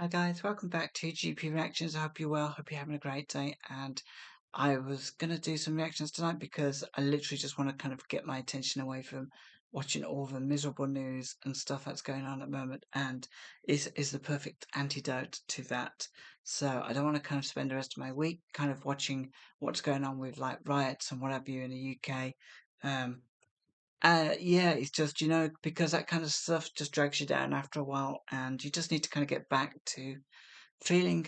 Hi guys, welcome back to GP Reactions. I hope you're well. Hope you're having a great day. And I was gonna do some reactions tonight because I literally just want to kind of get my attention away from watching all the miserable news and stuff that's going on at the moment. And is the perfect antidote to that. So I don't want to kind of spend the rest of my week kind of watching what's going on with like riots and what have you in the UK. Um, yeah, it's just, because that kind of stuff just drags you down after a while, and you just need to kind of get back to feeling,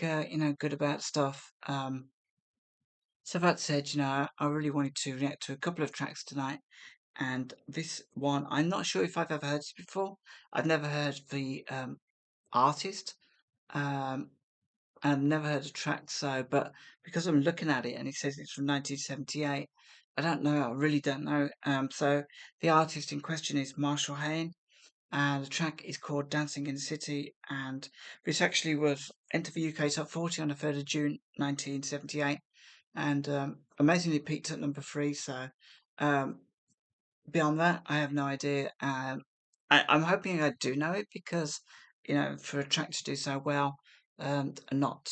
good about stuff. So that said, I really wanted to react to a couple of tracks tonight, and this one, I'm not sure if I've ever heard it before. I've never heard the artist, um, and I've never heard a track, but because I'm looking at it and it says it's from 1978, I don't know, I really don't know. So the artist in question is Marshall Hain, and the track is called Dancing in the City, and this actually was entered the UK Top 40 on the 3rd of June 1978, and amazingly peaked at number 3. So um, beyond that, I have no idea. I'm hoping I do know it because, for a track to do so well and not,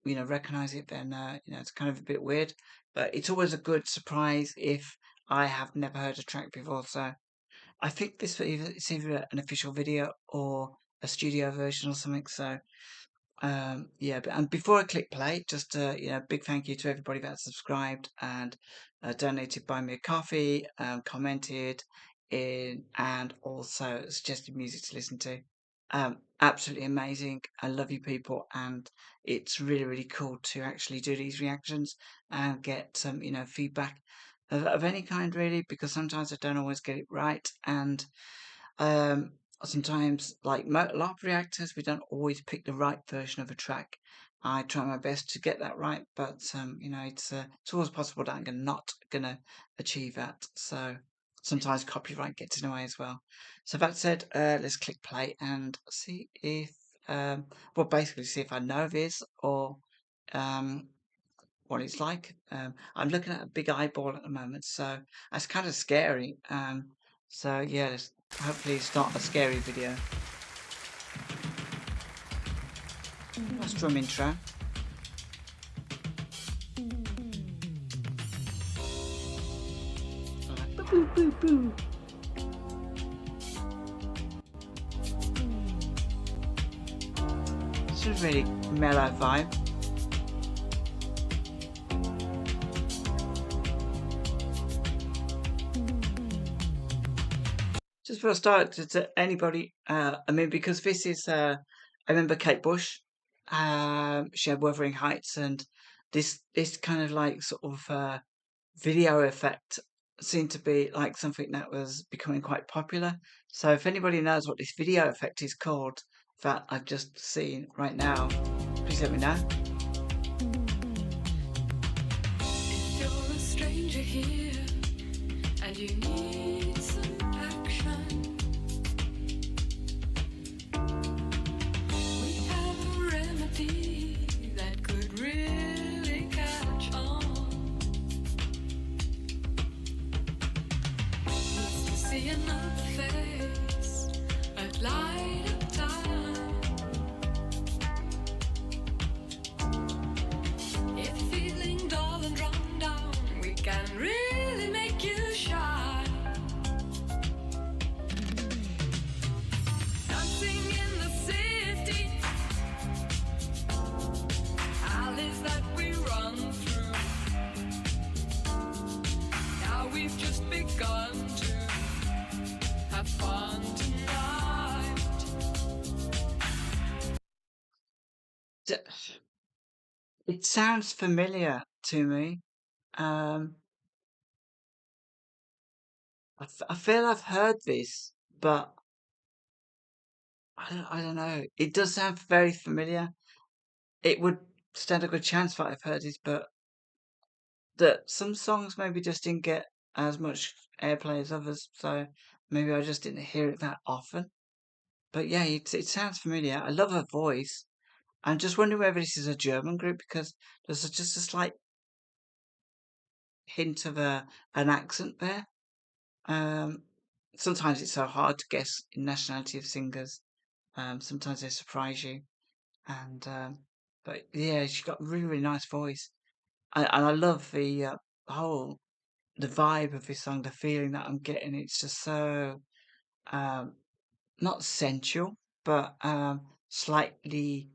recognize it, then, it's kind of a bit weird. But it's always a good surprise if I have never heard a track before. So I think it's either an official video or a studio version or something. So yeah, and before I click play, just big thank you to everybody that subscribed and donated, buy me a coffee, commented and also suggested music to listen to. Absolutely amazing. I love you people, and it's really really cool to actually do these reactions and get some feedback of any kind, really, because sometimes I don't always get it right, and um, sometimes, like a lot of reactors, we don't always pick the right version of a track. I try my best to get that right, but it's always possible that I'm not gonna achieve that. So sometimes copyright gets in the way as well. So that said, let's click play and see if basically see if I know this or um what it's like. I'm looking at a big eyeball at the moment, so that's kind of scary. So yeah, hopefully it's not a scary video. Nice drum intro. Boo boo boo boo. This is a really mellow vibe. Just before I start, to anybody, I mean, because this is, I remember Kate Bush, she had Wuthering Heights, and this kind of like sort of video effect seemed to be like something that was becoming quite popular. So if anybody knows what this video effect is called that I've just seen right now, please let me know. If you're a stranger here and you need some action, we have a remedy that could really catch on. Needs to see another face at light of time. If feeling dull and run down, we can really make you shine. Dancing in the city, alleys that we run through. Now we've just begun to have fun tonight. It sounds familiar to me. I feel I've heard this, but I don't know. It does sound very familiar. It would stand a good chance that I've heard this, but that some songs maybe just didn't get as much airplay as others, so maybe I just didn't hear it that often. But yeah, it sounds familiar. I love her voice. I'm just wondering whether this is a German group because there's just a slight hint of an accent there. Um, Sometimes it's so hard to guess in nationality of singers. Sometimes they surprise you. and but yeah, she got a really really nice voice, and I love the whole the vibe of this song, the feeling that I'm getting. It's just so um, not sensual, but slightly,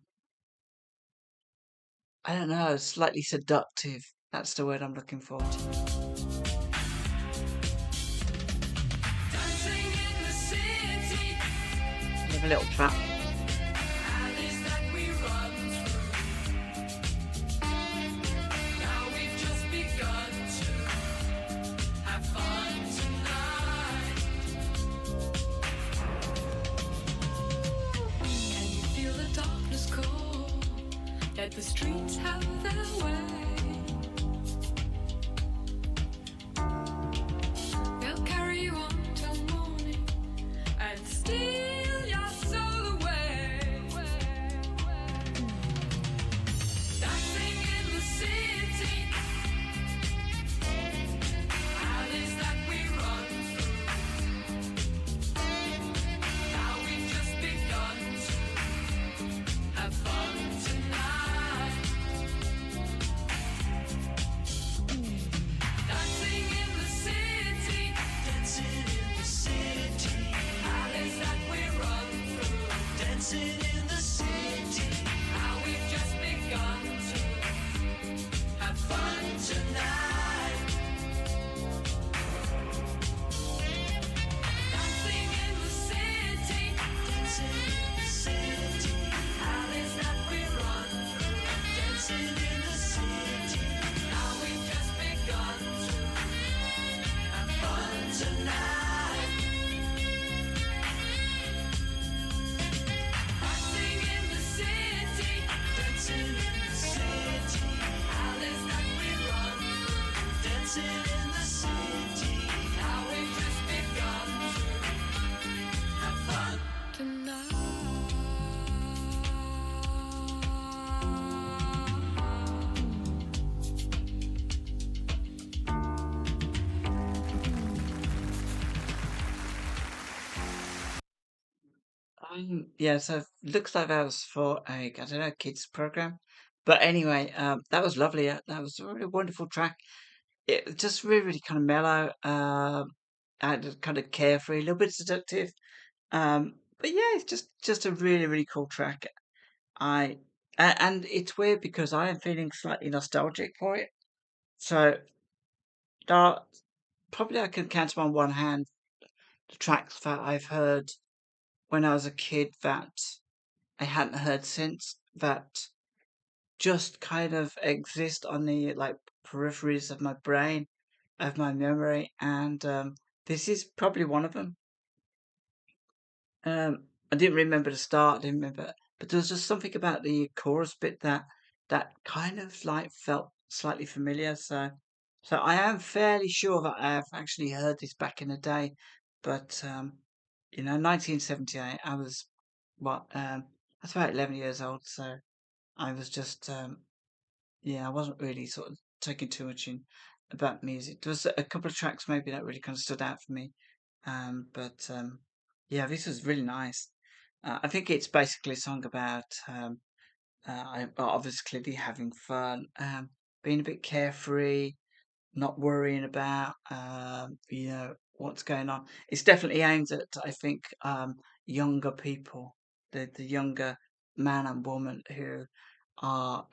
I don't know, slightly seductive. That's the word I'm looking for. Dancing in the city, I love a little trap. alleys that we run through. Now we've just begun to have fun tonight. Can you feel the darkness call? Let the streets have their way. They'll carry you on till morning and steal your soul away. Dancing in the city, alleys that we run through. Now we've just begun to have fun tonight. Dancing in the city, alleys that we run through. Dancing in the city, now we've just begun to have fun tonight. Dancing in the city, alleys that we run through. Dancing in the city, now we've just begun to have fun tonight. Dancing in the city, alleys that we run through. Dancing in the city, now we've just begun to have fun tonight. Yeah, so looks like that was for a, I don't know, kids program. But anyway, that was lovely. That was a really wonderful track. It was just really, really kind of mellow, and kind of carefree, a little bit seductive. But yeah, it's just a really, really cool track. I and it's weird because I am feeling slightly nostalgic for it. So that probably I can count them on one hand the tracks that I've heard when I was a kid that I hadn't heard since that just kind of exist on the like peripheries of my brain, of my memory, and this is probably one of them. I didn't remember the start, I didn't remember, but there was just something about the chorus bit that kind of like felt slightly familiar. So I am fairly sure that I have actually heard this back in the day, but 1978. I was what I was about 11 years old, so I was just yeah, I wasn't really sort of taking too much in about music. There was a couple of tracks maybe that really kind of stood out for me. But yeah, this was really nice. I think it's basically a song about obviously having fun, being a bit carefree, not worrying about what's going on. It's definitely aimed at I think younger people, the younger man and woman who are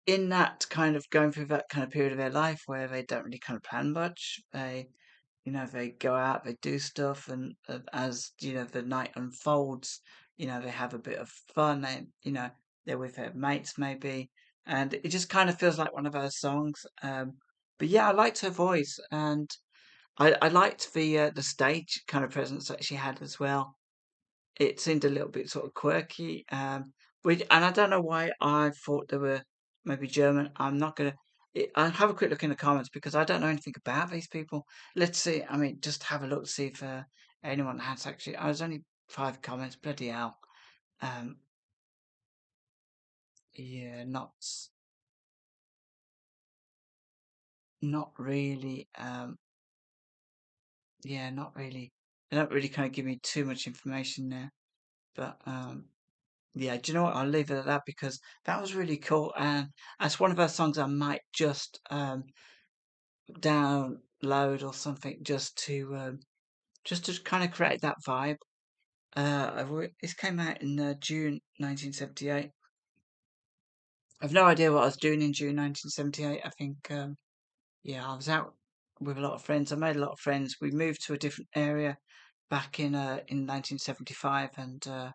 in that kind of going through that kind of period of their life where they don't really kind of plan much. They go out, they do stuff, and as the night unfolds, they have a bit of fun. They're with their mates maybe, and it just kind of feels like one of her songs. But yeah, I liked her voice, and I liked the stage kind of presence that she had as well. It seemed a little bit sort of quirky, and I don't know why I thought they were maybe German. I'm not gonna. I'll have a quick look in the comments because I don't know anything about these people. Let's see. I mean, just have a look to see if anyone has actually. I was only 5 comments. Bloody hell. Um, yeah, not really. Yeah, not really. They don't really kind of give me too much information there, but Yeah, do you know what? I'll leave it at that because that was really cool, and that's one of those songs I might just download or something just to kind of create that vibe. This came out in June 1978. I've no idea what I was doing in June 1978. I think yeah, I was out with a lot of friends. I made a lot of friends. We moved to a different area back in 1975, and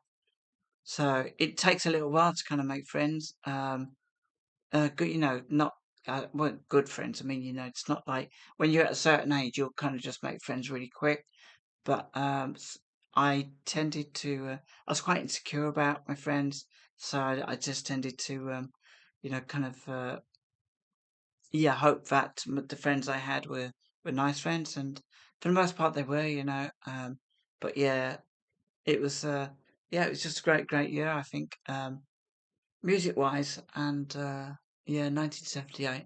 so it takes a little while to kind of make friends. Good, not well, good friends. I mean, it's not like when you're at a certain age, you'll kind of just make friends really quick. But I tended to, I was quite insecure about my friends, so I just tended to, kind of, yeah, hope that the friends I had were nice friends, and for the most part they were, but yeah, it was, yeah, it was just a great year, I think, music wise, and yeah, 1978.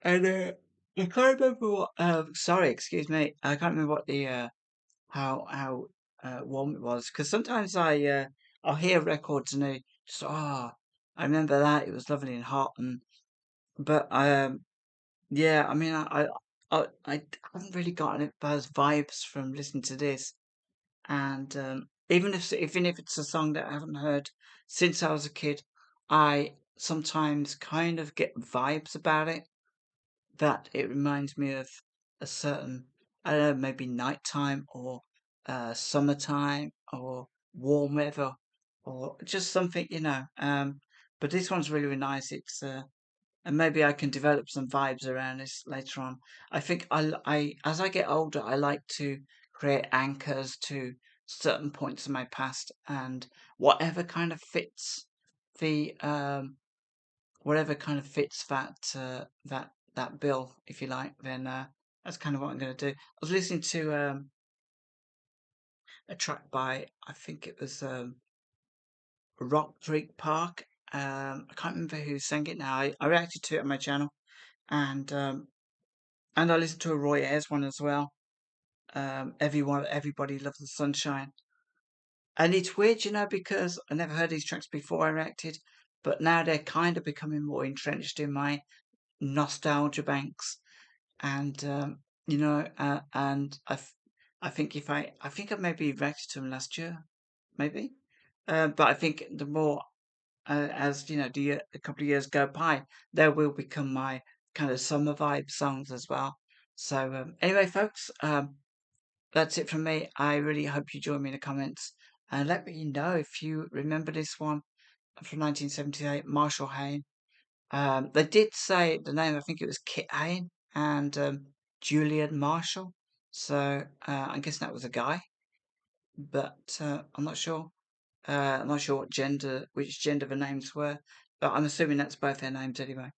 And I can't remember what. Sorry, excuse me. I can't remember what the how warm it was because sometimes I'll hear records and they just I remember that it was lovely and hot and but yeah, I mean I haven't really gotten those vibes from listening to this, and even if it's a song that I haven't heard since I was a kid, I sometimes kind of get vibes about it that it reminds me of a certain, I don't know, maybe nighttime or summertime or warm weather or just something, But this one's really, really nice. And maybe I can develop some vibes around this later on. I think as I get older, I like to create anchors to certain points in my past and whatever kind of fits the whatever kind of fits that bill, if you like, then that's kind of what I'm going to do. I was listening to a track by I think it was Rock Creek Park. I can't remember who sang it now. I reacted to it on my channel, and I listened to a Roy Ayers one as well. Everybody loves the sunshine, and it's weird, because I never heard these tracks before I reacted, but now they're kind of becoming more entrenched in my nostalgia banks. And and I think I think I maybe reacted to him last year, maybe. But I think the more as a couple of years go by, there will become my kind of summer vibe songs as well. So anyway, folks, that's it from me. I really hope you join me in the comments and let me know if you remember this one from 1978, Marshall Hain. They did say the name, I think it was Kit Hain and Julian Marshall. So I guess that was a guy, but I'm not sure. I'm not sure which gender the names were, but I'm assuming that's both their names anyway.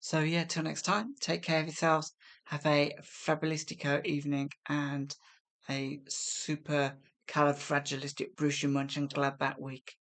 So yeah, till next time, take care of yourselves. Have a fabulistico evening and a super califragilistic Bruce Munchin glad that week.